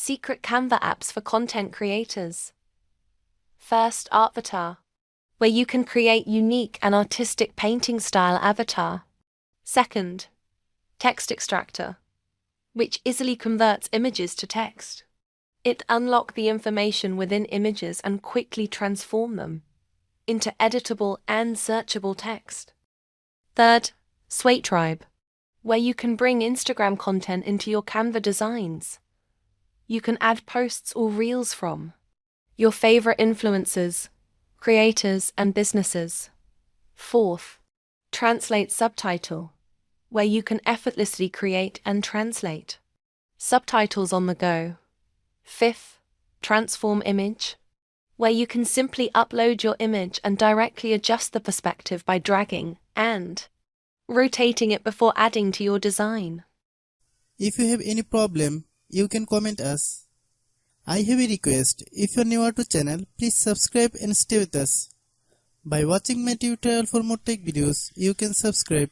secret Canva apps for content creators. First, Artvatar, where you can create unique and artistic painting style avatar. Second, Text Extractor, which easily converts images to text. It unlocks the information within images and quickly transform them into editable and searchable text. Third, Tribe, where you can bring Instagram content into your Canva designs. You can add posts or reels from your favorite influencers, creators, and businesses. Fourth, Translate Subtitle, where you can effortlessly create and translate subtitles on the go. Fifth, Transform Image, where you can simply upload your image and directly adjust the perspective by dragging and rotating it before adding to your design. If you have any problem, you can comment us. I have a request. If you are new to channel, please subscribe and stay with us. By watching my tutorial for more tech videos, you can subscribe.